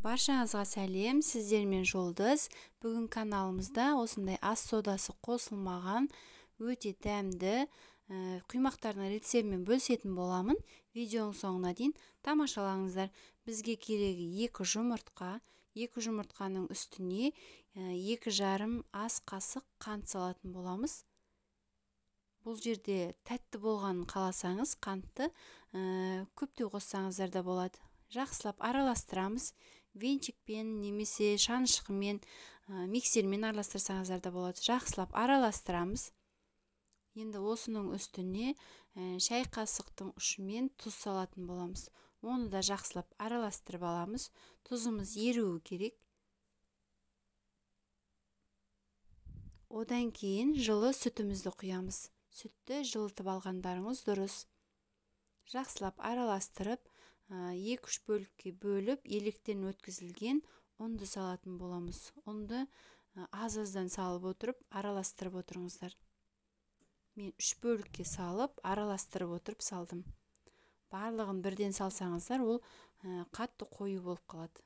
Баршаңызға сәлем, сіздермен Жолдыз. Бүгін каналымызда осындай ас содасы қосылмаған өте дәмді құймақтардың рецептімен бөлісетін боламын. Видеоның соңына дейін тамашалаңыздар. Бізге керегі 2 жұмыртқа, 2 жұмыртқаның үстіне 2,5 ас қасық қант салатын боламыз. Бұл жерде тәтті болғанын қаласаңыз, қантты көптеу қоссаңыздар да болады. Жақсылап араластырамыз. Венчикпен немесе шанышқымен, миксермен араластырсаңыздар да болады. Жақсылап араластырамыз. Енді осының үстіне шай қасықтың ұшымен тұз салатын боламыз. Оны да жақсылап араластырып аламыз. Тұзымыз еруі керек. Одан кейін жылы сүтімізді құямыз. Сүтті жылытып алғандарыңыз дұрыс. Жақсылап араластырып, 2-3 бөлікке бөліп, електен өткізілген ұнды салатын боламыз. Ұнды аз-аздан салып отырып, араластырып отырыңыздар. Мен 3 бөлікке салып, араластырып отырып салдым. Барлығын бірден салсаңыздар, ол қатты қою болып қалады.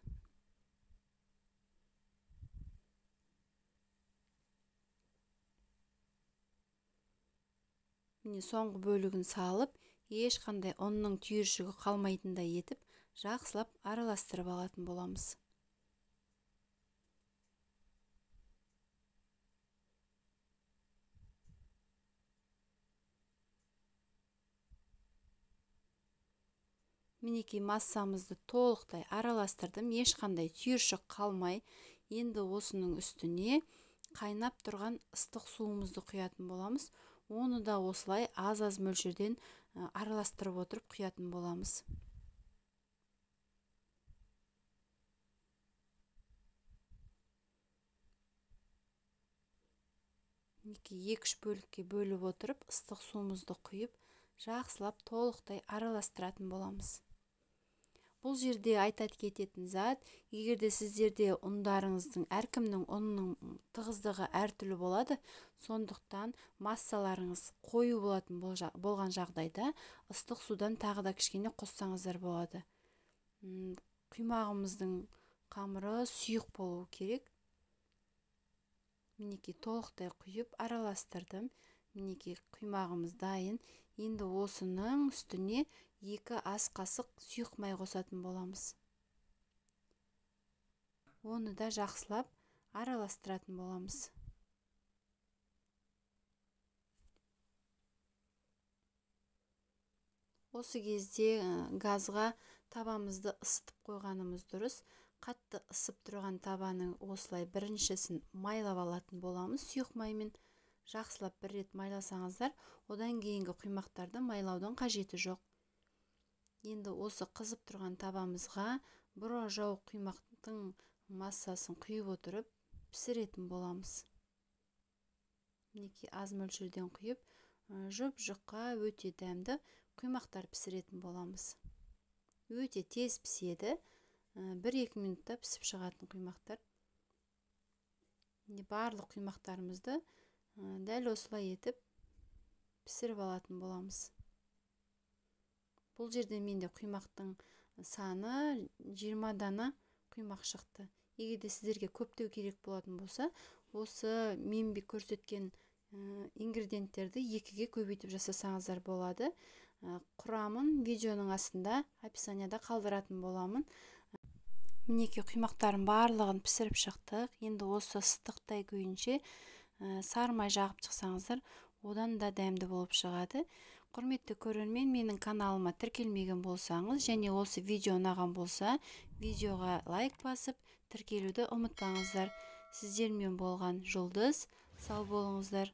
Міне соңғы бөлігін салып, ешқандай ұнның түйіршігі қалмайтындай етіп, жақсылап араластырып алатын боламыз. Мінекей массамызды толықтай араластырдым, ешқандай түйіршік қалмай. Енді осының үстіне қайнап тұрған ыстық суымызды құятын боламыз. Оны да осылай аз-аз мөлшерден араластырып отырып құятын боламыз. Мінекей 2-3 бөлікке бөліп отырып, ыстық суымызды құйып, жақсылап толықтай араластыратын боламыз. Бұл жерде айтат кететін зат, егерде сіздерде ұндарыңыздың, әркімнің ұнның тығыздығы әртүрлі болады, сондықтан массаларыңыз қою болған жағдайда ыстық судан тағы да кішкене қоссаңыздар болады. Құймағымыздың қамыры сұйық болуы керек. Мінекей толықтай құйып араластырдым. Мінекей құймағымыз дайын. Енді осының үстіне 2 ас қасық сұйық май қосатын боламыз. Оны да жақсылап араластыратын боламыз. Осы кезде газға табамызды ысытып қойғанымыз дұрыс. Қатты ысып тұрған табаның осылай біріншісін майлап алатын боламыз сұйық маймен. Жақсылап бір рет майласаңыздар, одан кейінгі құймақтарды майлаудың қажеті жоқ. Енді осы қызып тұрған табамызға бұра жау құймақтың массасын құйып отырып пісіретін боламыз. Мінекей аз мөлшерден құйып, жұп-жұқа өте дәмді құймақтар пісіретін боламыз. Өте тез піседі. 1-2 минутта пісіп шығатын құймақтар. Барлық құймақтарымызды дәл осылай етіп пісіріп алатын боламыз. Бұл жерде менде құймақтың саны 20 дана құймақ шықты. Егерде сіздерге көптеу керек болатын болса, осы мен көрсеткен ингредиенттерді 2-ге көбейтіп жасасаңыздар болады. Құрамын видеоның астында описанияда қалдыратын боламын. Мінекей құймақтарын барлығын пісіріп шықтық. Енді осы ыстықтай күйінше сары май жағып шықсаңыздар, одан да дәмді болып шығады. Құрметті көрермен, менің каналыма тіркелмеген болсаңыз, және осы видео ұнаған болса, видеоға лайк басып, тіркелуді ұмытпаңыздар. Сіздермен болған Жұлдыз, сау болыңыздар.